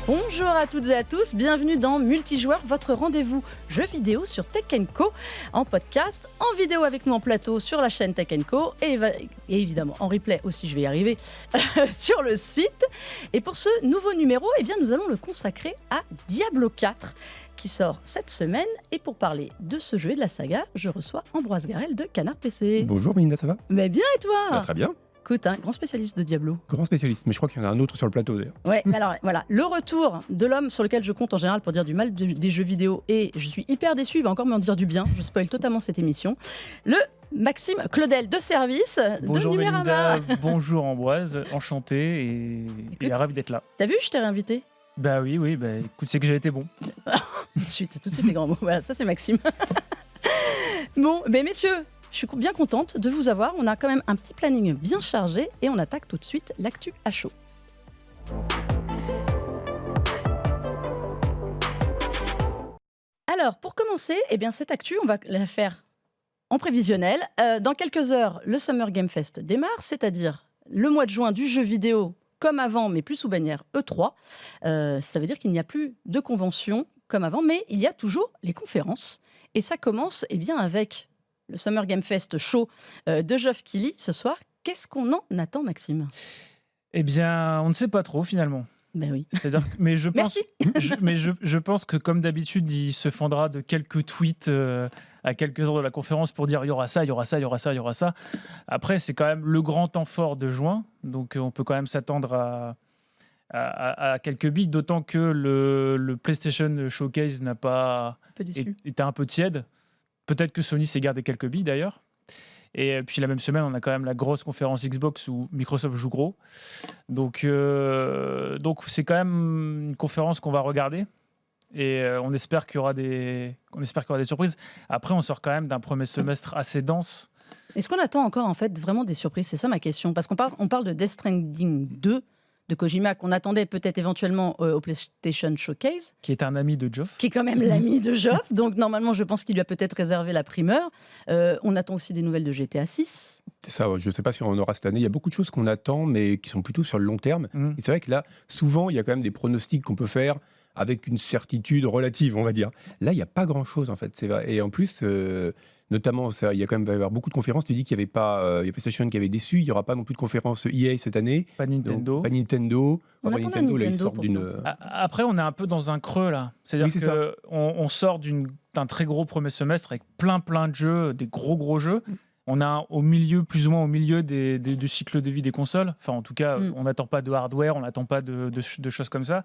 Bonjour à toutes et à tous, bienvenue dans Multijoueur, votre rendez-vous jeux vidéo sur Tech & Co, en podcast, en vidéo avec nous en plateau sur la chaîne Tech & Co et évidemment en replay aussi, je vais y arriver, sur le site. Et pour ce nouveau numéro, eh bien, nous allons le consacrer à Diablo 4 qui sort cette semaine. Et pour parler de ce jeu et de la saga, je reçois Ambroise Garel de Canard PC. Bonjour Melinda, ça va? Mais bien et toi? Très bien. Écoute, grand spécialiste de Diablo. Grand spécialiste, mais je crois qu'il y en a un autre sur le plateau d'ailleurs. Ouais, alors voilà, le retour de l'homme sur lequel je compte en général pour dire du mal des jeux vidéo, et je suis hyper déçu, il va encore m'en dire du bien, je spoil totalement cette émission. Le Maxime Claudel de service Bonjour de Numérama. Melinda, bonjour Ambroise, enchanté et ravi d'être là. T'as vu, je t'ai réinvité. Bah oui, écoute, c'est que j'ai été bon. Tout de suite les grands mots, voilà, ça c'est Maxime. Bon, mais messieurs, je suis bien contente de vous avoir. On a quand même un petit planning bien chargé et on attaque tout de suite l'actu à chaud. Alors, pour commencer, eh bien, cette actu, on va la faire en prévisionnel. Dans quelques heures, le Summer Game Fest démarre, c'est-à-dire le mois de juin du jeu vidéo comme avant, mais plus sous bannière E3. Ça veut dire qu'il n'y a plus de conventions comme avant, mais il y a toujours les conférences. Et ça commence eh bien, avec le Summer Game Fest show de Geoff Keighley ce soir. Qu'est-ce qu'on en attend, Maxime? Eh bien, on ne sait pas trop finalement. Ben oui. C'est-à-dire, mais je pense, Merci. je pense que comme d'habitude, il se fendra de quelques tweets à quelques heures de la conférence pour dire il y aura ça, il y aura ça, il y aura ça, il y aura ça. Après, c'est quand même le grand temps fort de juin, donc on peut quand même s'attendre à quelques bits, d'autant que le PlayStation Showcase n'a pas été un peu tiède. Peut-être que Sony s'est gardé quelques billes d'ailleurs. Et puis la même semaine, on a quand même la grosse conférence Xbox où Microsoft joue gros. Donc c'est quand même une conférence qu'on va regarder. Et on espère qu'il y aura des surprises. Après, on sort quand même d'un premier semestre assez dense. Est-ce qu'on attend encore en fait vraiment des surprises? C'est ça ma question. Parce qu'on parle de Death Stranding 2 de Kojima, qu'on attendait peut-être éventuellement au PlayStation Showcase. Qui est un ami de Geoff. Qui est quand même l'ami de Geoff. Donc normalement, je pense qu'il lui a peut-être réservé la primeur. On attend aussi des nouvelles de GTA 6. C'est ça, je ne sais pas si on en aura cette année. Il y a beaucoup de choses qu'on attend, mais qui sont plutôt sur le long terme. Et c'est vrai que là, souvent, il y a quand même des pronostics qu'on peut faire avec une certitude relative, on va dire. Là, il n'y a pas grand-chose, en fait. C'est vrai. Et en plus... notamment, il y a quand même va y avoir beaucoup de conférences. Tu dis qu'il n'y avait pas, il y a PlayStation qui avait déçu. Il n'y aura pas non plus de conférence EA cette année. Pas Nintendo. Donc, pas Nintendo. On attend Nintendo, là, ils sortent d'une. Après, on est un peu dans un creux là. C'est-à-dire qu'on sort d'un très gros premier semestre avec plein de jeux, des gros jeux. On a plus ou moins au milieu du cycle de vie des consoles. Enfin, en tout cas, on n'attend pas de hardware, on n'attend pas de choses comme ça.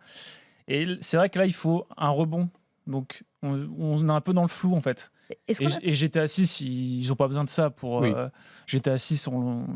Et c'est vrai que là, il faut un rebond. Donc, on est un peu dans le flou en fait. Et GTA 6, ils n'ont pas besoin de ça pour GTA 6.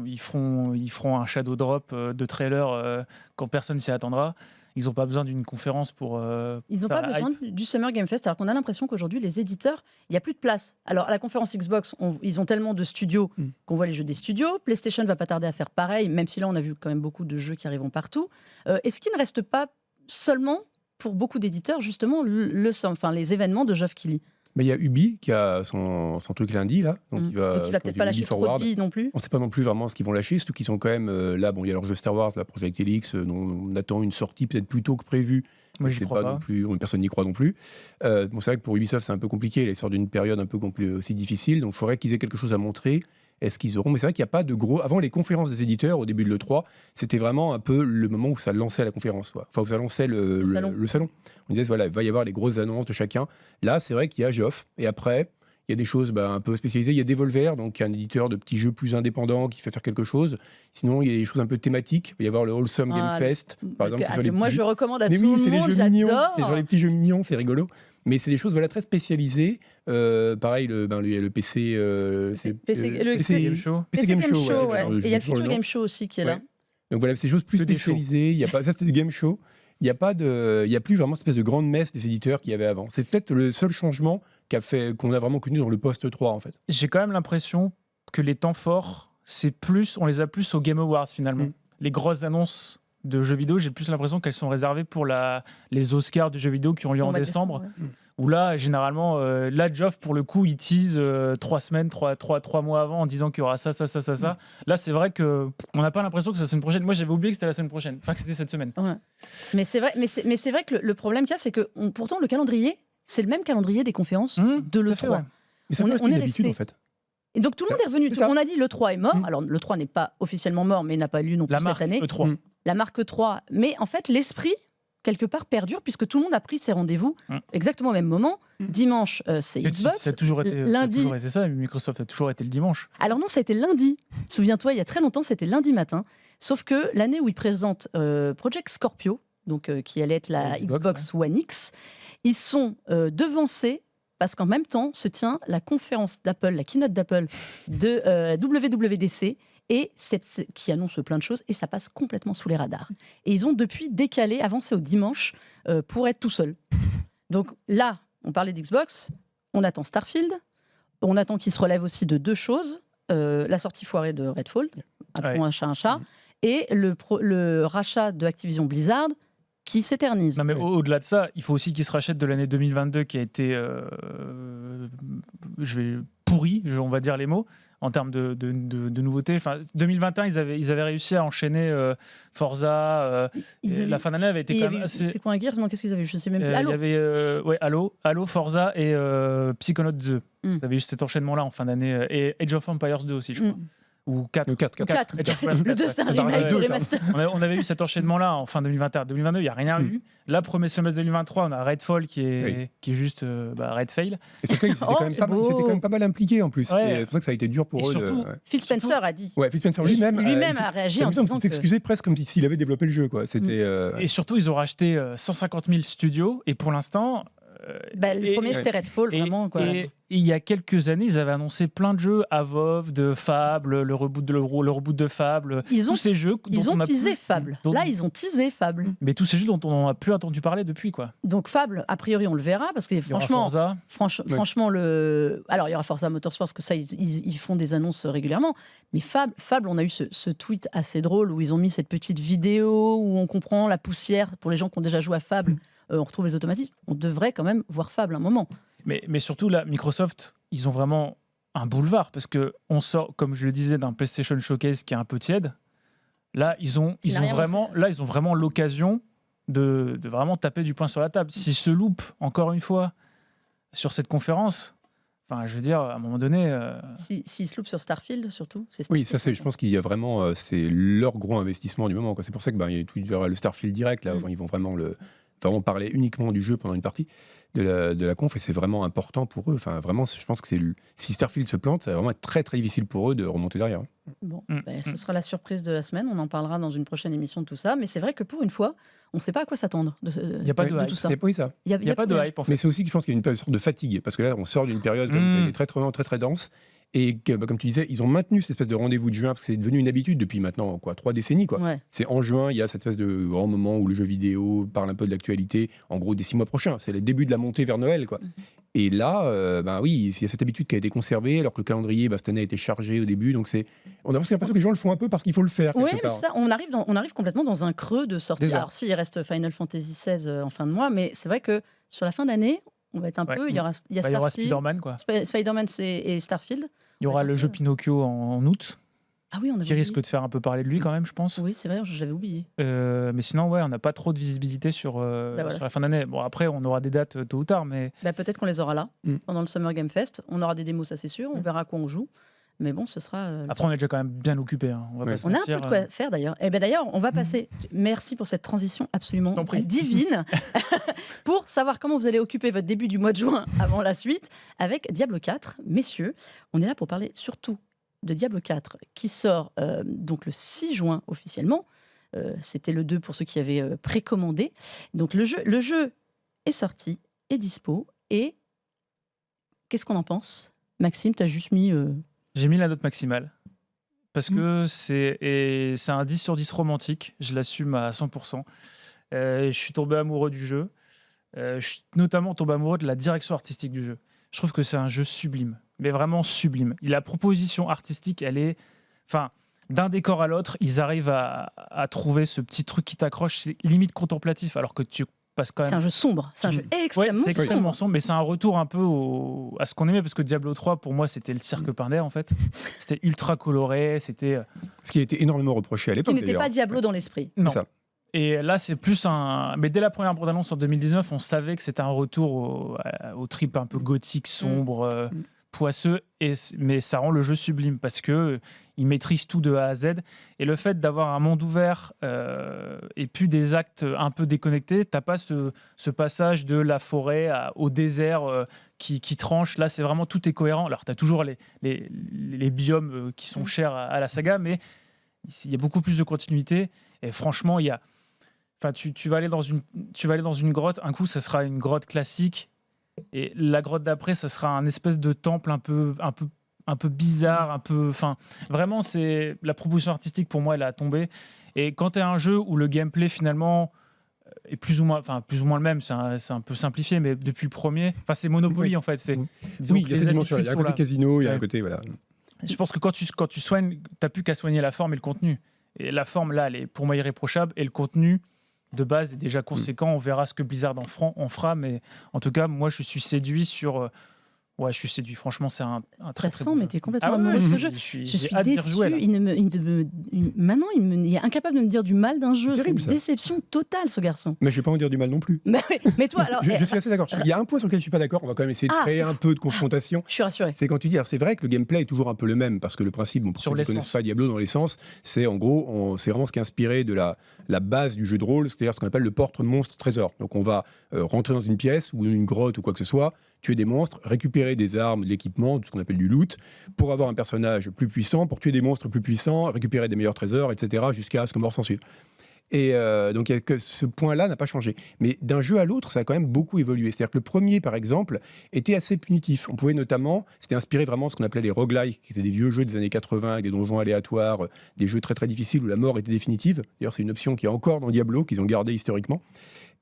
Ils feront un shadow drop de trailer quand personne s'y attendra. Ils n'ont pas besoin d'une conférence pour. Ils n'ont pas besoin du Summer Game Fest, alors qu'on a l'impression qu'aujourd'hui, les éditeurs, il n'y a plus de place. Alors, à la conférence Xbox, ils ont tellement de studios qu'on voit les jeux des studios. PlayStation ne va pas tarder à faire pareil, même si là, on a vu quand même beaucoup de jeux qui arrivent partout. Est-ce qu'il ne reste pas seulement, pour beaucoup d'éditeurs, justement, les événements de Geoff Keighley? Mais il y a Ubi qui a son truc lundi, là. Donc il va peut-être pas lâcher trop de billes non plus. On ne sait pas non plus vraiment ce qu'ils vont lâcher, surtout qu'ils sont quand même là. Bon, il y a leur jeu Star Wars, la Project Helix, dont on attend une sortie peut-être plus tôt que prévu. Moi, j'y crois pas. Non plus, personne n'y croit non plus. Bon, c'est vrai que pour Ubisoft, c'est un peu compliqué. Ils sortent d'une période un peu aussi difficile. Donc il faudrait qu'ils aient quelque chose à montrer. Est-ce qu'ils auront? Mais c'est vrai qu'il n'y a pas de gros. Avant les conférences des éditeurs, au début de l'E3, c'était vraiment un peu le moment où ça lançait la conférence. Enfin, où ça lançait le salon. On disait, voilà, il va y avoir les grosses annonces de chacun. Là, c'est vrai qu'il y a Geoff. Et après, il y a des choses un peu spécialisées. Il y a Devolver, donc un éditeur de petits jeux plus indépendants qui fait faire quelque chose. Sinon, il y a des choses un peu thématiques. Il va y avoir le Wholesome Game Fest, par exemple. Moi, je recommande à tout le monde, j'adore. C'est sur les petits jeux mignons, c'est rigolo. Mais c'est des choses très spécialisées. Pareil, le PC, PC Game Show. PC Game Show, ouais. Et il y a le Future Game Show aussi qui est là. Donc voilà, c'est des choses plus spécialisées. Il y a pas, ça, c'est des Game Show. Il n'y a plus vraiment cette espèce de grande messe des éditeurs qu'il y avait avant. C'est peut-être le seul changement qu'on a vraiment connu dans le post-3, en fait. J'ai quand même l'impression que les temps forts, on les a plus aux Game Awards, finalement. Les grosses annonces de jeux vidéo, j'ai plus l'impression qu'elles sont réservées pour les Oscars de jeux vidéo qui ont lieu en décembre. Où là, généralement, là, Geoff, pour le coup, il tease 3 semaines, 3 mois avant en disant qu'il y aura ça. Là, c'est vrai qu'on n'a pas l'impression que c'est la semaine prochaine. Moi, j'avais oublié que c'était la semaine prochaine, enfin que c'était cette semaine. Ouais. Mais c'est vrai que le problème qu'il y a, c'est que pourtant, le calendrier, c'est le même calendrier des conférences de l'E3. Ouais. Mais ça On reste est une habitude, resté. en fait. Et donc tout le monde est revenu. c'est ça. On a dit l'E3 est mort. Alors l'E3 n'est pas officiellement mort, mais n'a pas lieu non plus La cette marque année. E3. La marque E3. Mais en fait, l'esprit, quelque part, perdure, puisque tout le monde a pris ses rendez-vous exactement au même moment. Dimanche, c'est Xbox. Ça a toujours été, lundi. ça a toujours été ça. Microsoft a toujours été le dimanche. Alors non, ça a été lundi. Souviens-toi, il y a très longtemps, c'était lundi matin. Sauf que l'année où ils présentent Project Scorpio, donc, qui allait être la Xbox One X, ils sont devancés parce qu'en même temps se tient la conférence d'Apple, la keynote d'Apple de WWDC, et qui annonce plein de choses, et ça passe complètement sous les radars. Et ils ont depuis décalé, avancé au dimanche, pour être tout seuls. Donc là, on parlait d'Xbox, on attend Starfield, on attend qu'il se relève aussi de deux choses, la sortie foirée de Redfall, appelons un chat, et le rachat de Activision Blizzard, qui s'éternise. Non, mais au-delà de ça, il faut aussi qu'ils se rachètent de l'année 2022 qui a été pourri, on va dire les mots, en termes de nouveautés. Enfin, 2021, ils avaient réussi à enchaîner Forza. La fin d'année avait été quand même assez... C'est quoi un Gears? Non, qu'est-ce qu'ils avaient? Je ne sais même plus. Il y avait Halo, Forza et Psychonauts 2. Ils avaient eu cet enchaînement-là en fin d'année. Et Age of Empires 2 aussi, je crois. Ou 4. Le 2, c'est un remake, remaster. On avait eu cet enchaînement-là en fin 2021. 2022, il n'y a rien eu. Là, premier semestre 2023, on a Redfall qui est juste Redfail. Et surtout, ils étaient quand même pas mal impliqués en plus. C'est pour ça que ça a été dur pour eux. Surtout, Phil Spencer a dit. Phil Spencer lui-même a réagi en disant qu'il s'excusait presque comme s'il avait développé le jeu. Et surtout, ils ont racheté 150 000 studios. Et pour l'instant... le premier, c'était Redfall, vraiment. Et il y a quelques années, ils avaient annoncé plein de jeux, Avov, de Fable, le reboot de Fable, tous ces jeux. Ils ont teasé Fable. Là, ils ont teasé Fable. Mais tous ces jeux dont on n'a plus entendu parler depuis, quoi. Donc Fable, a priori, on le verra, parce que franchement, alors il y aura Forza Motorsport, parce que ça, ils font des annonces régulièrement. Mais Fable, on a eu ce tweet assez drôle où ils ont mis cette petite vidéo où on comprend la poussière pour les gens qui ont déjà joué à Fable. On retrouve les automatismes. On devrait quand même voir Fable un moment. Mais surtout, là, Microsoft, ils ont vraiment un boulevard parce qu'on sort, comme je le disais, d'un PlayStation Showcase qui est un peu tiède. Là, ils ont vraiment l'occasion de vraiment taper du poing sur la table. S'ils se loupent, encore une fois, sur cette conférence... Enfin, je veux dire, à un moment donné... S'ils se loupent sur Starfield, surtout. Oui, ça, je pense qu'il y a vraiment... c'est leur gros investissement du moment. C'est pour ça qu'il y a le Starfield direct. Là, ils vont vraiment parler uniquement du jeu pendant une partie de la conf, et c'est vraiment important pour eux. Enfin, vraiment, je pense que si Starfield se plante, ça va vraiment être très très difficile pour eux de remonter derrière. Bon, ce sera la surprise de la semaine. On en parlera dans une prochaine émission de tout ça. Mais c'est vrai que pour une fois, on ne sait pas à quoi s'attendre Il n'y a pas de hype. tout ça. Il n'y a pas de hype, en fait. Mais c'est aussi que je pense qu'il y a une sorte de fatigue, parce que là, on sort d'une période qui est très très dense. Et comme tu disais, ils ont maintenu cette espèce de rendez-vous de juin, parce que c'est devenu une habitude depuis maintenant 3 décennies. Ouais. C'est en juin, il y a cette espèce de grand moment où le jeu vidéo parle un peu de l'actualité, en gros des 6 mois prochains. C'est le début de la montée vers Noël. Et là, il y a cette habitude qui a été conservée, alors que le calendrier, cette année, a été chargé au début. Donc on a l'impression que les gens le font un peu parce qu'il faut le faire. Oui, mais ça, on arrive complètement dans un creux de sortie. Alors s'il reste Final Fantasy XVI en fin de mois, mais c'est vrai que sur la fin d'année, on va être un peu... Il y aura Spider-Man, quoi. Spider-Man et Starfield. Il y aura le jeu Pinocchio en août. Ah oui, qui risque de faire un peu parler de lui quand même, je pense. Oui, c'est vrai, j'avais oublié. Mais sinon, on n'a pas trop de visibilité sur la fin d'année. Bon, après, on aura des dates tôt ou tard, mais... peut-être qu'on les aura là, pendant le Summer Game Fest. On aura des démos, ça c'est sûr. On verra à quoi on joue. Mais bon, ce sera... Après, on est déjà quand même bien occupé. On va pas se mentir. A un peu de quoi faire d'ailleurs. Et d'ailleurs, on va passer... Merci pour cette transition absolument divine. Pour savoir comment vous allez occuper votre début du mois de juin avant la suite, avec Diablo 4. Messieurs, on est là pour parler surtout de Diablo 4, qui sort donc le 6 juin officiellement. C'était le 2 pour ceux qui avaient précommandé. Donc le jeu est sorti, est dispo. Et qu'est-ce qu'on en pense? Maxime, tu as juste mis... J'ai mis la note maximale. Parce que c'est un 10 sur 10 romantique. Je l'assume à 100%. Je suis tombé amoureux du jeu. Je suis notamment tombé amoureux de la direction artistique du jeu. Je trouve que c'est un jeu sublime. Mais vraiment sublime. La proposition artistique, elle est... Enfin, d'un décor à l'autre, ils arrivent à trouver ce petit truc qui t'accroche. C'est limite contemplatif. Alors que passe quand C'est même. un jeu sombre, c'est un jeu Ouais, extrêmement c'est extrêmement sombre. sombre, mais c'est un retour un peu à ce qu'on aimait, parce que Diablo 3, pour moi, c'était le cirque Pinder, en fait. C'était ultra coloré, c'était... Ce qui a été énormément reproché à Ce qui l'époque n'était d'ailleurs. pas Diablo dans l'esprit. Non. C'est ça. Et là, c'est plus un... Mais dès la première bande-annonce en 2019, on savait que c'était un retour au trip un peu gothique, sombre, Mm. poisseux, mais ça rend le jeu sublime, parce que il maîtrise tout de A à Z. Et le fait d'avoir un monde ouvert et puis des actes un peu déconnectés, t'as pas ce passage de la forêt au désert qui tranche. Là, c'est vraiment tout est cohérent. Alors, tu as toujours les biomes qui sont chers à la saga, mais il y a beaucoup plus de continuité. Et franchement, il y a... Enfin, tu vas aller dans une grotte. Un coup, ça sera une grotte classique, et la grotte d'après, ça sera un espèce de temple un peu bizarre, un peu. Enfin, vraiment, c'est la proposition artistique pour moi, elle a tombé. Et quand tu as un jeu où le gameplay finalement est plus ou moins le même, c'est un peu simplifié, mais depuis le premier, enfin, c'est Monopoly en fait. Disons Oui, que il y a les cette dimension. Il y a un habitudes côté sont là. casino, il y a un Ouais. côté voilà. Je pense que quand tu soignes, t'as plus qu'à soigner la forme et le contenu. Et la forme, là, elle est pour moi irréprochable. Et le contenu, de base, est déjà conséquent. On verra ce que Blizzard en fera. Mais en tout cas, moi, je suis séduit sur... Ouais, je suis séduit. Franchement, c'est un très, très Stressant, bon mais jeu. t'es complètement Ah ouais, amoureux de ce jeu. Je Je j'ai suis hâte d'y déçue. rejouer, là. Maintenant, il est incapable de me dire du mal d'un jeu. C'est C'est terrible, une ça. déception totale, ce garçon. Mais je vais pas en dire du mal non plus. Bah oui, mais toi, alors, Je suis assez d'accord. Il y a un point sur lequel je suis pas d'accord. On va quand même essayer de Ah, créer un peu de confrontation. je suis rassurée. C'est quand tu dis, alors c'est vrai que le gameplay est toujours un peu le même, parce que le principe, bon, pour Sur ceux qui ne connaissent l'essence. pas Diablo dans l'essence, c'est en gros, c'est vraiment ce qui est inspiré de la base du jeu de rôle, c'est-à-dire ce qu'on appelle le porte-monstre-trésor. Donc on va rentrer dans une pièce ou une grotte ou quoi que ce soit, tuer des monstres, récupérer des armes, de l'équipement, ce qu'on appelle du loot, pour avoir un personnage plus puissant, pour tuer des monstres plus puissants, récupérer des meilleurs trésors, etc., jusqu'à ce que mort s'en suive. Et donc ce point-là n'a pas changé. Mais d'un jeu à l'autre, ça a quand même beaucoup évolué. C'est-à-dire que le premier, par exemple, était assez punitif. On pouvait notamment, c'était inspiré vraiment de ce qu'on appelait les roguelikes, qui étaient des vieux jeux des années 80 avec des donjons aléatoires, des jeux très très difficiles où la mort était définitive. D'ailleurs, c'est une option qui est encore dans Diablo, qu'ils ont gardée historiquement.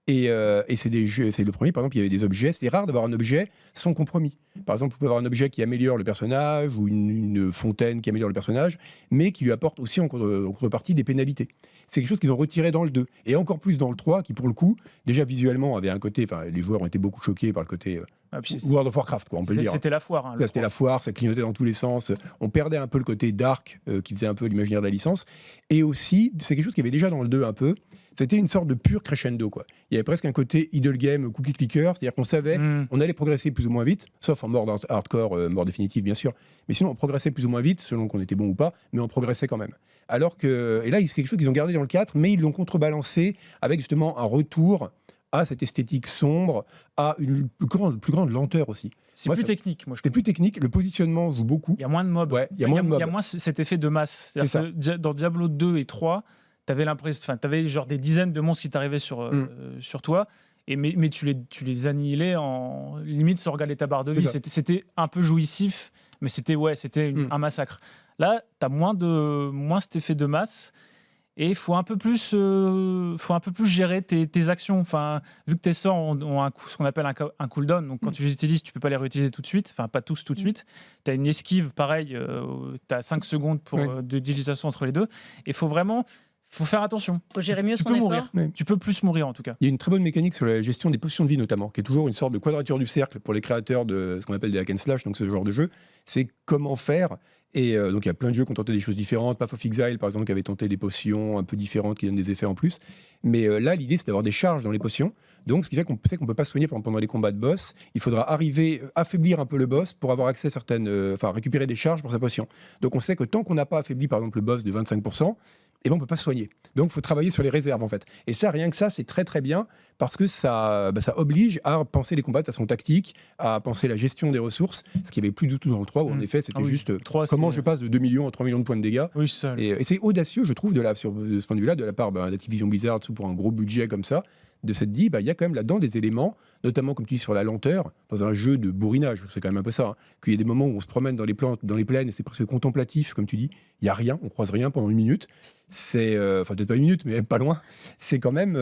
Et c'est des jeux, c'est le premier, par exemple, il y avait des objets. C'était rare d'avoir un objet sans compromis. Par exemple, vous pouvez avoir un objet qui améliore le personnage ou une fontaine qui améliore le personnage, mais qui lui apporte aussi en contrepartie des pénalités. C'est quelque chose qu'ils ont retiré dans le 2. Et encore plus dans le 3, qui pour le coup, déjà visuellement, avait un côté. Enfin, les joueurs ont été beaucoup choqués par le côté Ah, puis World of Warcraft, quoi, on peut le dire. C'était la foire. Hein, Ça, c'était la foire, ça clignotait dans tous les sens. On perdait un peu le côté dark qui faisait un peu l'imaginaire de la licence. Et aussi, c'est quelque chose qui avait déjà dans le 2 un peu. C'était une sorte de pur crescendo, quoi. Il y avait presque un côté idle game, cookie clicker, c'est-à-dire qu'on savait, on allait progresser plus ou moins vite, sauf en mort hardcore, mort définitive bien sûr. Mais sinon, on progressait plus ou moins vite, selon qu'on était bon ou pas, mais on progressait quand même. Alors que, et là, c'est quelque chose qu'ils ont gardé dans le 4, mais ils l'ont contrebalancé avec justement un retour à cette esthétique sombre, à une plus grande lenteur aussi. C'est Moi, plus ça- technique, moi je C'était plus technique, le positionnement joue beaucoup. Il y a moins de mobs. Ouais, il y a moins de mobs. Il y a moins cet effet de masse. C'est C'est-à-dire que dans Diablo 2 et 3, t'avais l'impression, enfin, t'avais genre des dizaines de monstres qui t'arrivaient sur toi, mais tu les annihilais en limite sans regarder ta barre de C'est vie. ça. C'était un peu jouissif, mais c'était un massacre. Là, t'as moins cet effet de masse. Et il faut un peu plus gérer tes actions. Enfin, vu que tes sorts ont ce qu'on appelle un cooldown, donc quand tu les utilises, tu peux pas les réutiliser tout de suite, enfin pas tous tout de suite. Tu as une esquive, pareil, tu as 5 secondes d'utilisation entre les deux. Et faut faire attention. Faut gérer mieux Tu son peux effort. mourir. Ouais. Tu peux plus mourir en tout cas. Il y a une très bonne mécanique sur la gestion des potions de vie notamment, qui est toujours une sorte de quadrature du cercle pour les créateurs de ce qu'on appelle des hack and slash, donc ce genre de jeu. C'est comment faire. Et donc il y a plein de jeux qui ont tenté des choses différentes. Path of Exile par exemple qui avait tenté des potions un peu différentes qui donnent des effets en plus. Mais là l'idée c'est d'avoir des charges dans les potions. Donc ce qui fait qu'on sait qu'on peut pas soigner pendant les combats de boss. Il faudra arriver affaiblir un peu le boss pour avoir accès à récupérer des charges pour sa potion. Donc on sait que tant qu'on n'a pas affaibli par exemple le boss de 25%, et ben on peut pas soigner. Donc il faut travailler sur les réserves en fait. Et ça, rien que ça, c'est très très bien parce que ça oblige à penser les combats de façon tactique, à penser la gestion des ressources, ce qui n'y avait plus du tout dans le 3 où en effet c'était juste comment je passe de 2 millions à 3 millions de points de dégâts. Oui, ça. Et c'est audacieux, je trouve, de ce point de vue-là, de la part d'Activision Blizzard pour un gros budget comme ça, de s'être dit, il y a quand même là-dedans des éléments, notamment comme tu dis sur la lenteur, dans un jeu de bourrinage, c'est quand même un peu ça, qu'il y a des moments où on se promène dans les plaines et c'est presque contemplatif, comme tu dis, il n'y a rien, on croise rien pendant une minute. c'est, enfin peut-être pas une minute, mais même pas loin. C'est quand même,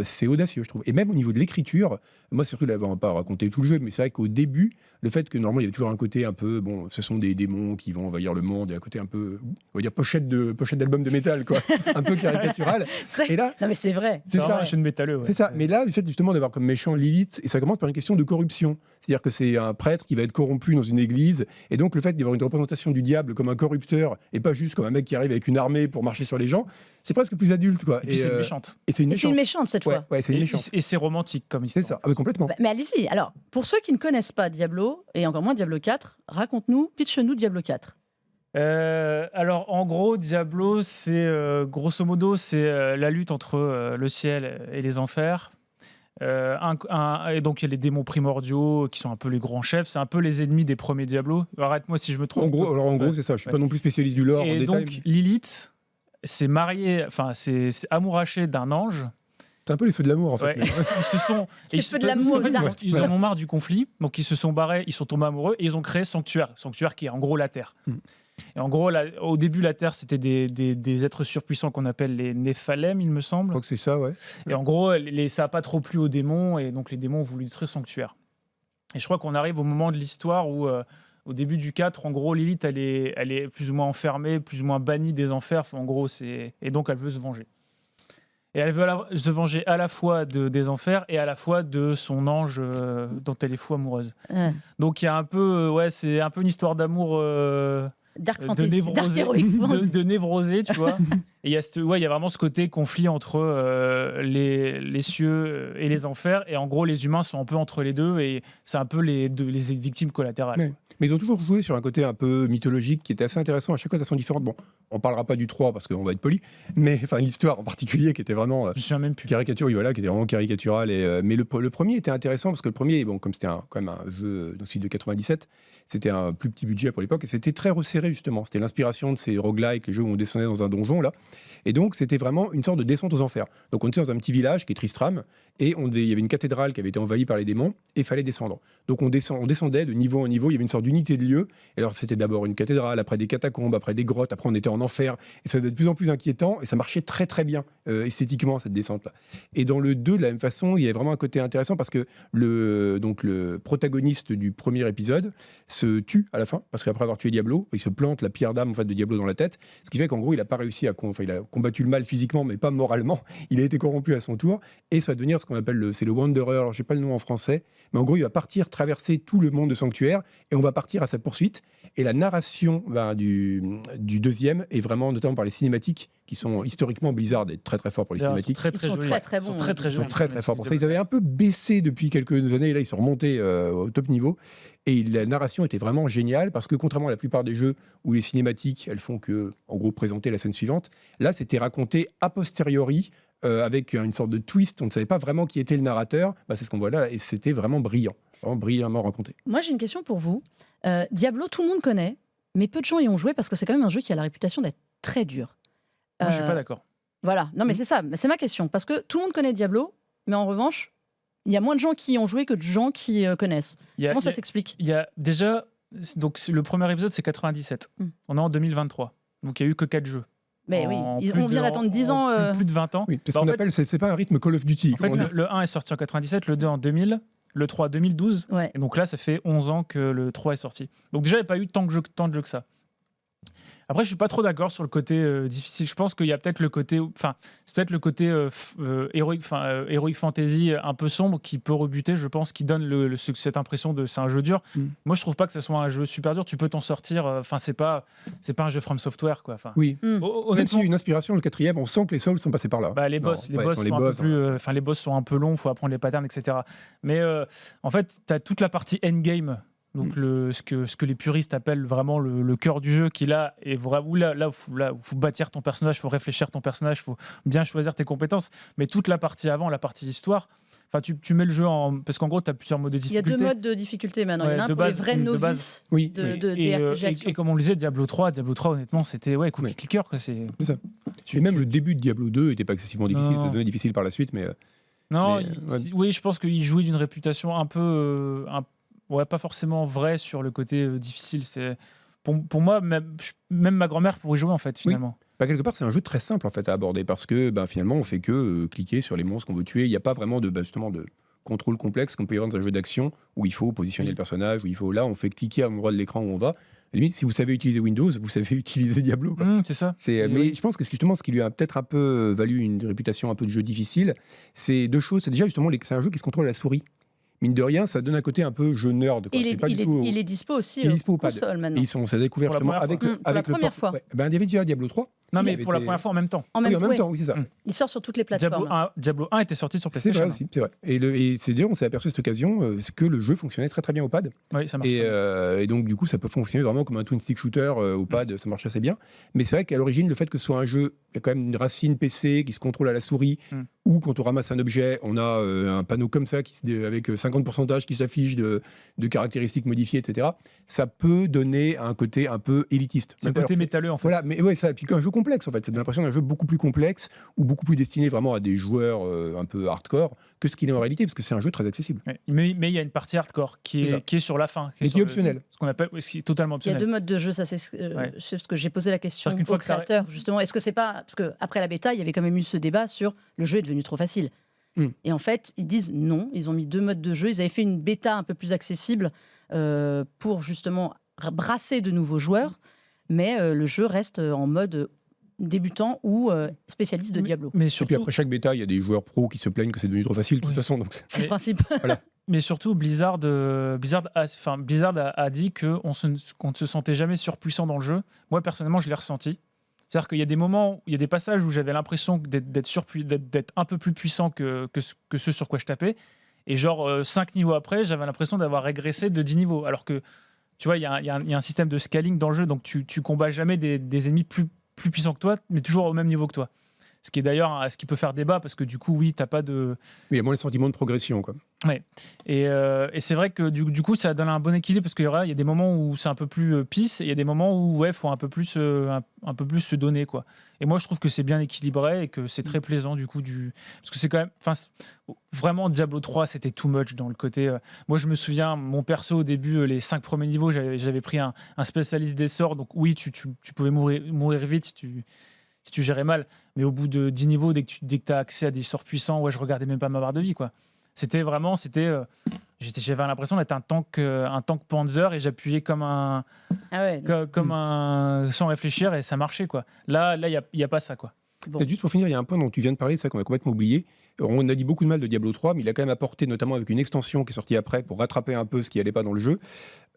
c'est audacieux, je trouve. Et même au niveau de l'écriture, moi surtout là, on va pas raconter tout le jeu, mais c'est vrai qu'au début, le fait que normalement il y avait toujours un côté un peu, bon, ce sont des démons qui vont envahir le monde, et un côté un peu, on va dire pochette d'album de métal, quoi, un peu caricatural. Et là, Non, mais c'est vrai. c'est vraiment ça. un jeu de métalleux. Ouais. C'est ça, mais là, le fait justement d'avoir comme méchant Lilith, et ça commence par une question de corruption. C'est-à-dire que c'est un prêtre qui va être corrompu dans une église, et donc le fait d'avoir une représentation du diable comme un corrupteur, et pas juste comme un mec qui arrive avec une armée pour marcher sur les gens, c'est presque plus adulte, quoi. Et puis c'est une méchante. Et c'est une Et c'est une méchante. méchante cette Ouais, fois. ouais, c'est une Et, méchante. et c'est romantique comme C'est histoire. ça, ah, mais complètement. Mais allez-y. Alors, pour ceux qui ne connaissent pas Diablo, et encore moins Diablo 4, raconte-nous, pitch-nous Diablo 4. Alors en gros, Diablo, c'est grosso modo, c'est la lutte entre le ciel et les enfers. Et donc il y a les démons primordiaux qui sont un peu les grands chefs, c'est un peu les ennemis des premiers Diablo. Arrête-moi si je me trompe. En gros, Ouais. c'est ça. Je suis Ouais. pas non plus spécialiste du lore en Et détail. donc Lilith s'est mariée, enfin c'est amourachée d'un ange. C'est un peu les feux de l'amour, en fait. Ouais, mais- ils se sont. Les ils feux de parce qu'en l'amour, fait, Dark. ils en ont marre du conflit, donc ils se sont barrés, ils sont tombés amoureux et ils ont créé Sanctuaire. Sanctuaire qui est en gros la Terre. Mm. Et en gros, au début, la Terre, c'était des êtres surpuissants qu'on appelle les Néphalem, il me Je semble. crois que c'est ça, ouais. Et en gros, ça n'a pas trop plu aux démons, et donc les démons ont voulu détruire Sanctuaire. Et je crois qu'on arrive au moment de l'histoire où, au début du 4, en gros, Lilith, elle est plus ou moins enfermée, plus ou moins bannie des enfers. Enfin, en gros, et donc elle veut se venger. Et elle veut se venger à la fois des enfers et à la fois de son ange dont elle est fou amoureuse. Donc il y a un peu, c'est un peu une histoire d'amour Dark de Fantasy, Dark névrosé, Heroic Fantasy. de névrosé, tu vois. Et il y a vraiment ce côté conflit entre les cieux et les enfers. Et en gros, les humains sont un peu entre les deux, et c'est un peu les victimes collatérales. Ouais. Mais ils ont toujours joué sur un côté un peu mythologique qui était assez intéressant. À chaque fois, de façon différente. Bon, on parlera pas du 3 parce qu'on va être poli, mais enfin, l'histoire en particulier qui était vraiment Je me souviens même plus. caricature, oui, voilà, qui était vraiment caricatural. Mais le premier était intéressant parce que le premier, bon, comme c'était quand même un jeu donc, de 97, c'était un plus petit budget pour l'époque et c'était très resserré justement. C'était l'inspiration de ces roguelikes, les jeux où on descendait dans un donjon là. Et donc, c'était vraiment une sorte de descente aux enfers. Donc, on était dans un petit village qui est Tristram, et il y avait une cathédrale qui avait été envahie par les démons, et il fallait descendre. Donc, on descendait de niveau en niveau, il y avait une sorte d'unité de lieu. Et alors, c'était d'abord une cathédrale, après des catacombes, après des grottes, après on était en enfer, et ça devenait de plus en plus inquiétant, et ça marchait très très bien, esthétiquement, cette descente-là. Et dans le 2, de la même façon, il y avait vraiment un côté intéressant, parce que le protagoniste du premier épisode se tue à la fin, parce qu'après avoir tué Diablo, il se plante la pierre d'âme en fait, de Diablo dans la tête, ce qui fait qu'en gros, il n'a pas réussi à il a combattu le mal physiquement, mais pas moralement. Il a été corrompu à son tour, et ça va devenir ce qu'on appelle c'est le Wanderer. Alors, je sais pas le nom en français, mais en gros, il va partir traverser tout le monde de Sanctuaire, et on va partir à sa poursuite. Et la narration du deuxième est vraiment, notamment par les cinématiques, qui sont historiquement Blizzard est très très fort pour les D'ailleurs, cinématiques. Très, Ils sont jolis. très, très Ils sont bons, très hein. très Ils sont jolis. très très forts pour ça. Ils avaient un peu baissé depuis quelques années, et là ils sont remontés au top niveau. Et la narration était vraiment géniale parce que contrairement à la plupart des jeux où les cinématiques elles font que en gros présenter la scène suivante, là c'était raconté a posteriori avec une sorte de twist. On ne savait pas vraiment qui était le narrateur. Bah, c'est ce qu'on voit là et c'était vraiment brillant, vraiment brillamment raconté. Moi, j'ai une question pour vous. Diablo, tout le monde connaît, mais peu de gens y ont joué parce que c'est quand même un jeu qui a la réputation d'être très dur. Moi, je suis pas d'accord. Voilà, non mais c'est ça, c'est ma question. Parce que tout le monde connaît Diablo, mais en revanche, il y a moins de gens qui y ont joué que de gens qui connaissent. Comment ça s'explique? Il y a déjà, donc le premier épisode c'est 97. On est en 2023, donc il y a eu que 4 jeux. Mais oui, on vient d'attendre 10 ans. Plus de 20 ans. Oui, parce Bah, qu'on en fait- appelle, c'est pas un rythme Call of Duty. En fait, comment dire. le 1 est sorti en 97, le 2 en 2000, le 3 en 2012. Ouais. Et donc là, ça fait 11 ans que le 3 est sorti. Donc déjà, il n'y a pas eu tant de jeux que ça. Après, je suis pas trop d'accord sur le côté difficile. Je pense qu'il y a peut-être le côté, enfin, c'est peut-être le côté heroic fantasy un peu sombre qui peut rebuter. Je pense, qui donne cette impression de c'est un jeu dur. Moi, je trouve pas que ce soit un jeu super dur. Tu peux t'en sortir. Enfin, c'est pas un jeu From Software, quoi. Enfin, Oui. Même honnêtement, s'il y a une inspiration, le quatrième, on sent que les Souls sont passés par là. bah, les Non, boss, ouais, sont les un boss, peu plus, enfin les boss sont un peu longs, faut apprendre les patterns, etc. Mais en fait, tu as toute la partie endgame, donc ce que les puristes appellent vraiment le cœur du jeu, qui là est vraiment là où faut bâtir ton personnage, faut réfléchir ton personnage, faut bien choisir tes compétences. Mais toute la partie avant, la partie histoire, enfin tu mets le jeu parce qu'en gros tu as plusieurs modes de Il y a difficulté. 2 modes de difficulté maintenant. Il y en a Ouais, un de pour les base, vrais de novices base. Oui, des Et, RPG action. et comme on le disait, Diablo 3 honnêtement, c'était cookie Oui. clicker, quoi. C'est c'est ça. Et même le début de Diablo 2 n'était pas excessivement difficile, ça Non. devenait difficile par la suite, mais Non, Mais, ouais. oui, je pense qu'il jouit d'une réputation un peu, ouais, pas forcément vraie sur le côté difficile. C'est pour moi, même ma grand-mère pourrait jouer en fait finalement. Quelque part, c'est un jeu très simple en fait à aborder parce que finalement, on fait que cliquer sur les monstres qu'on veut tuer. Il n'y a pas vraiment justement de contrôle complexe qu'on peut y avoir dans un jeu d'action où il faut positionner le personnage, où il faut là, on fait cliquer à l'endroit de l'écran où on va. À la limite, si vous savez utiliser Windows, vous savez utiliser Diablo, quoi. C'est ça. Mais je pense que justement, ce qui lui a peut-être un peu valu une réputation un peu de jeu difficile, c'est deux choses. C'est déjà justement, c'est un jeu qui se contrôle à la souris. Mine de rien, ça donne un côté un peu jeu nerd, quoi. Il est, C'est pas il du est, tout. il est dispo aussi Il est dispo au pad. console Et maintenant. ça a découvert Pour la justement première avec, fois. le- Pour la avec le première port. fois. Ouais. Il y avait déjà Diablo 3. Non, Il mais avait pour la été- première fois en même temps. En Oui, même, en même ouais. temps, oui, c'est ça. Il sort sur toutes les plateformes. Diablo 1 était sorti sur C'est PlayStation. vrai aussi, c'est vrai. Et c'est d'ailleurs, on s'est aperçu à cette occasion que le jeu fonctionnait très très bien au pad. Oui, ça marche. Et donc, du coup, ça peut fonctionner vraiment comme un twin stick shooter au pad, ça marche assez bien. Mais c'est vrai qu'à l'origine, le fait que ce soit un jeu, il y a quand même une racine PC qui se contrôle à la souris, ou quand on ramasse un objet, on a un panneau comme ça avec 50% qui s'affiche de caractéristiques modifiées, etc. Ça peut donner un côté un peu élitiste. C'est le côté métalleux en fait. Voilà, mais ouais, ça. Et puis un jeu complexe en fait, ça donne l'impression d'un jeu beaucoup plus complexe ou beaucoup plus destiné vraiment à des joueurs un peu hardcore que ce qu'il est en réalité, parce que c'est un jeu très accessible. Ouais. Mais il y a une partie hardcore qui est sur la fin. Mais qui est optionnelle. Ce qu'on appelle, ce qui est totalement Il y a optionnel. 2 modes de jeu, ça c'est ce que j'ai posé la question C'est-à-dire qu'une fois au que t'as- créateur, justement. Est-ce que c'est pas. Parce qu'après la bêta, il y avait quand même eu ce débat sur le jeu est devenu trop facile. Et en fait, ils disent non, ils ont mis 2 modes de jeu. Ils avaient fait une bêta un peu plus accessible pour justement brasser de nouveaux joueurs, mais le jeu reste en mode débutant ou spécialiste de Diablo. Mais Et puis surtout, après chaque bêta, il y a des joueurs pros qui se plaignent que c'est devenu trop facile de toute façon. Donc... C'est le principe. Mais surtout, Blizzard a dit qu'on ne se sentait jamais surpuissant dans le jeu. Moi, personnellement, je l'ai ressenti. C'est-à-dire qu'il y a des moments, il y a des passages où j'avais l'impression d'être un peu plus puissant que ceux sur quoi je tapais. Et genre, 5 niveaux après, j'avais l'impression d'avoir régressé de 10 niveaux. Alors que, tu vois, il y a un système de scaling dans le jeu, donc tu combats jamais des ennemis plus puissants que toi, mais toujours au même niveau que toi. Ce qui est d'ailleurs ce qui peut faire débat, parce que du coup, oui, t'as pas de... Mais il y a moins le sentiment de progression, quoi. Ouais. Et c'est vrai que du coup, ça donne un bon équilibre, parce qu'il y a des moments où c'est un peu plus pisse, et il y a des moments où il faut un peu plus se donner, quoi. Et moi, je trouve que c'est bien équilibré et que c'est très plaisant, du coup, parce que c'est quand même... Vraiment, Diablo 3, c'était too much dans le côté... Moi, je me souviens, mon perso, au début, les 5 premiers niveaux, j'avais pris un spécialiste des sorts, donc oui, tu pouvais mourir vite si tu gérais mal, mais au bout de 10 niveaux, dès que tu as accès à des sorts puissants, je regardais même pas ma barre de vie, quoi. J'avais l'impression d'être un tank Panzer et j'appuyais comme un sans réfléchir et ça marchait, quoi. Là, il y a pas ça, quoi. Bon. Peut-être juste pour finir, il y a un point dont tu viens de parler, c'est ça qu'on a complètement oublié. On a dit beaucoup de mal de Diablo 3, mais il a quand même apporté, notamment avec une extension qui est sortie après pour rattraper un peu ce qui allait pas dans le jeu,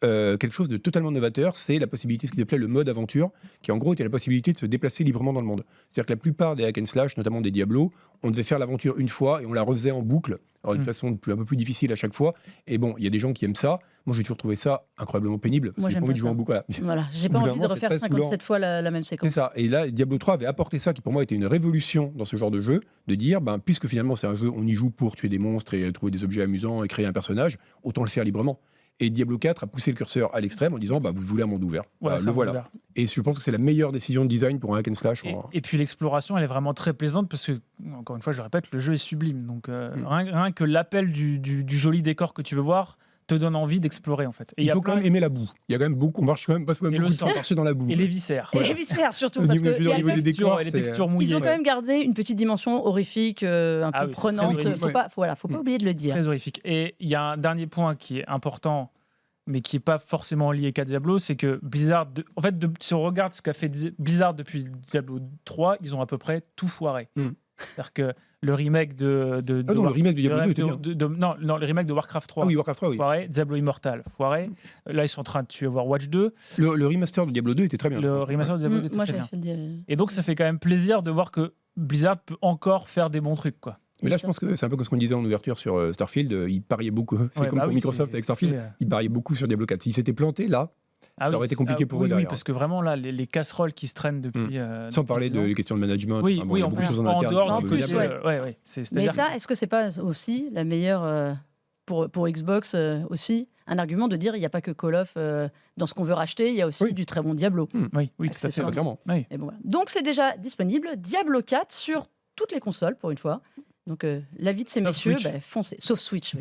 quelque chose de totalement novateur, c'est la possibilité, ce qu'ils appelaient le mode aventure, qui en gros était la possibilité de se déplacer librement dans le monde. C'est-à-dire que la plupart des hack and slash, notamment des Diablo, on devait faire l'aventure une fois et on la refaisait en boucle, alors d'une façon un peu plus difficile à chaque fois. Et bon, il y a des gens qui aiment ça. Moi, j'ai toujours trouvé ça incroyablement pénible, parce Moi, que j'ai j'aime pas envie pas de jouer ça. en boucle. Voilà, j'ai pas Au bout d'un envie de moment, refaire c'est très saoulant. 57 fois la même C'est séquence. ça. Et là, Diablo 3 avait apporté ça, qui pour moi était une révolution dans ce genre de jeu, de dire, puisque finalement c'est un jeu, on y joue pour tuer des monstres et trouver des objets amusants et créer un personnage, autant le faire librement. Et Diablo 4 a poussé le curseur à l'extrême en disant, vous voulez un monde ouvert. Le voilà. Ouvert. Et je pense que c'est la meilleure décision de design pour un hack and slash. Et puis l'exploration, elle est vraiment très plaisante parce que, encore une fois, je le répète, le jeu est sublime. Donc rien que l'appel du joli décor que tu veux voir te donne envie d'explorer, en fait. Et il faut quand même aimer la boue. Il y a quand même beaucoup, on marche quand même, passe quand même beaucoup de temps à marcher dans la boue. Et les viscères. Et les viscères surtout, Au parce niveau que des décors, les textures mouillées. ils ont quand même gardé une petite dimension horrifique, un peu prenante. Faut pas oublier de le dire. Très horrifique. Et il y a un dernier point qui est important, mais qui n'est pas forcément lié qu'à Diablo, c'est que Blizzard, si on regarde ce qu'a fait Blizzard depuis Diablo 3, ils ont à peu près tout foiré. C'est-à-dire que le remake le remake de Diablo 2 était bien. Non, le remake de Warcraft 3. Ah oui, Warcraft 3, oui. Foiré. Diablo Immortal, foiré. Là, ils sont en train de tuer Overwatch 2. Le remaster de Diablo 2 était très bien. Le remaster de Diablo 2 était moi, très bien. Fait le... Et donc, ça fait quand même plaisir de voir que Blizzard peut encore faire des bons trucs, quoi. Mais là, je pense que c'est un peu comme ce qu'on disait en ouverture sur Starfield. Il pariait beaucoup. C'est comme pour Microsoft avec Starfield. Il pariait beaucoup sur Diablo 4. S'il s'était planté là, ça aurait été compliqué pour eux derrière. Oui, parce que vraiment, là, les casseroles qui se traînent depuis. Sans parler des questions de management. Oui, il y a beaucoup de choses en interne. dehors du plus. Mais ça, est-ce que c'est pas aussi la meilleure pour Xbox aussi un argument de dire il n'y a pas que Call of dans ce qu'on veut racheter, il y a aussi du très bon Diablo. Oui, tout à fait, clairement. Oui. Et bon, voilà. Donc c'est déjà disponible, Diablo 4 sur toutes les consoles pour une fois. Donc l'avis de ces messieurs, foncez, sauf Switch.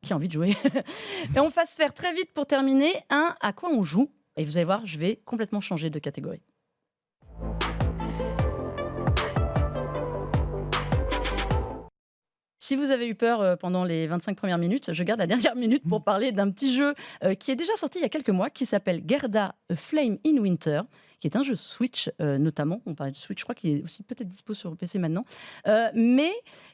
Qui a envie de jouer. Et on va se faire très vite pour terminer à quoi on joue. Et vous allez voir, je vais complètement changer de catégorie. Si vous avez eu peur pendant les 25 premières minutes, je garde la dernière minute pour parler d'un petit jeu qui est déjà sorti il y a quelques mois, qui s'appelle Gerda A Flame in Winter, qui est un jeu Switch notamment. On parlait de Switch, je crois qu'il est aussi peut-être dispo sur PC maintenant, mais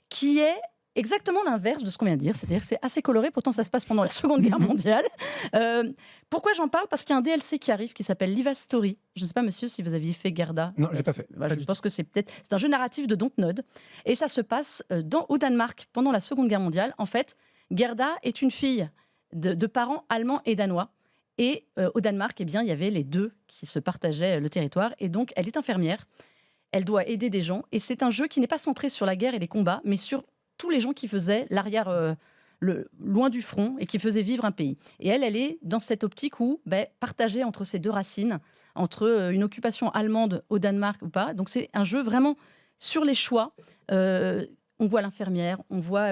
qui est exactement l'inverse de ce qu'on vient de dire. C'est-à-dire que c'est assez coloré, pourtant ça se passe pendant la Seconde Guerre mondiale. Euh, Pourquoi j'en parle? Parce qu'il y a un DLC qui arrive qui s'appelle Liva Story. Je ne sais pas, monsieur, si vous aviez fait Gerda. Non, j'ai pas fait. Je pense que c'est un jeu narratif de Dontnod. Et ça se passe au Danemark pendant la Seconde Guerre mondiale. En fait, Gerda est une fille de parents allemands et danois. Et au Danemark, eh bien, il y avait les deux qui se partageaient le territoire. Et donc, elle est infirmière. Elle doit aider des gens. Et c'est un jeu qui n'est pas centré sur la guerre et les combats, mais sur tous les gens qui faisaient l'arrière, loin du front et qui faisaient vivre un pays. Et elle est dans cette optique où, partagée entre ces deux racines, entre une occupation allemande au Danemark ou pas. Donc c'est un jeu vraiment sur les choix. On voit l'infirmière, on voit,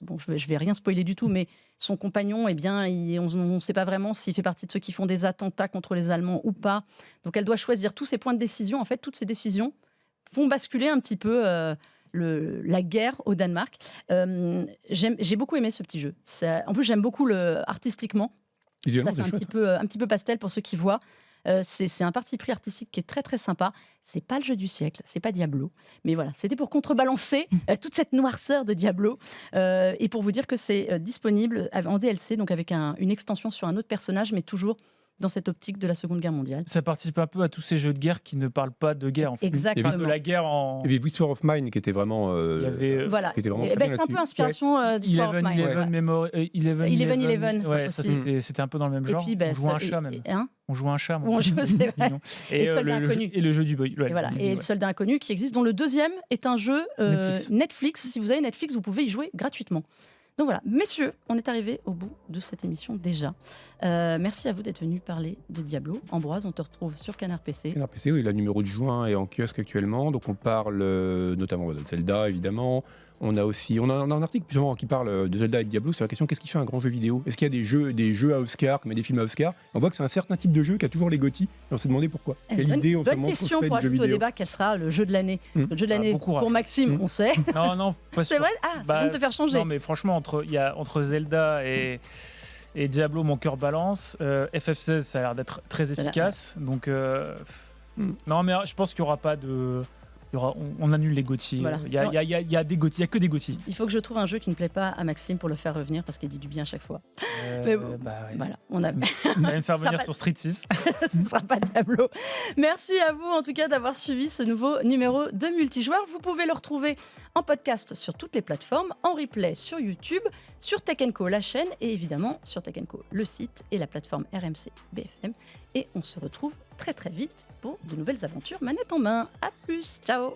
bon, je vais rien spoiler du tout, mais son compagnon, eh bien, on ne sait pas vraiment s'il fait partie de ceux qui font des attentats contre les Allemands ou pas. Donc elle doit choisir tous ses points de décision. En fait, toutes ces décisions font basculer un petit peu la guerre au Danemark. J'ai beaucoup aimé ce petit jeu. En plus, j'aime beaucoup artistiquement. Visuellement, Ça fait c'est chouette. un petit peu pastel pour ceux qui voient. C'est un parti pris artistique qui est très très sympa. C'est pas le jeu du siècle, c'est pas Diablo, mais voilà, c'était pour contrebalancer toute cette noirceur de Diablo et pour vous dire que c'est disponible en DLC, donc avec une extension sur un autre personnage, mais toujours dans cette optique de la Seconde Guerre mondiale. Ça participe un peu à tous ces jeux de guerre qui ne parlent pas de guerre, en fait. Exactement. Enfin, de la guerre en. Il y avait Whisper of Mine qui était vraiment. Il y avait, Voilà. qui était vraiment Et très bien c'est un peu là-dessus. inspiration d'Histoire of Mine. Eleven Ouais, aussi. ça c'était un peu dans le même Et genre. puis, On jouait un chat même. On On jouait un chat. On jouait, c'est vrai. Mignon. Et Et, Soldat le Inconnu. jeu, et le jeu du boy. Et voilà. Et le Soldat Inconnu qui existe, dont le deuxième est un jeu Netflix. Si vous avez Netflix, vous pouvez y jouer gratuitement. Donc voilà, messieurs, on est arrivé au bout de cette émission déjà. Merci à vous d'être venus parler de Diablo. Ambroise, on te retrouve sur Canard PC. Canard PC, oui, la numéro de juin est en kiosque actuellement. Donc on parle notamment de Zelda, évidemment. On a un article justement qui parle de Zelda et de Diablo sur la question qu'est-ce qui fait un grand jeu vidéo? Est-ce qu'il y a des jeux à Oscar, mais des films à Oscar? On voit que c'est un certain type de jeu qui a toujours les GOTY. Et on s'est demandé pourquoi. Quelle idée on s'est Bonne question pour du jeu ajouter au vidéo. débat, quel sera le jeu de l'année? Le jeu de l'année bon courage. pour Maxime, on sait. Non, pas C'est sûr. vrai? Ah, ça vient de te faire changer. Non, mais franchement, entre Zelda et Diablo, mon cœur balance. FF16, ça a l'air d'être très efficace. Donc, non, mais je pense qu'il n'y aura pas de. On annule les GOTY. Voilà. Il y a des GOTY, il n'y a que des GOTY. Il faut que je trouve un jeu qui ne plaît pas à Maxime pour le faire revenir parce qu'il dit du bien à chaque fois. Mais bon, voilà, on a. On va me faire venir pas- sur Street 6. Ce ne sera pas Diablo. Merci à vous en tout cas d'avoir suivi ce nouveau numéro de Multijoueur. Vous pouvez le retrouver en podcast sur toutes les plateformes, en replay sur YouTube, sur Tech Co, la chaîne, et évidemment sur Tech Co, le site et la plateforme RMC BFM. Et on se retrouve très très vite pour de nouvelles aventures manette en main. À plus, ciao.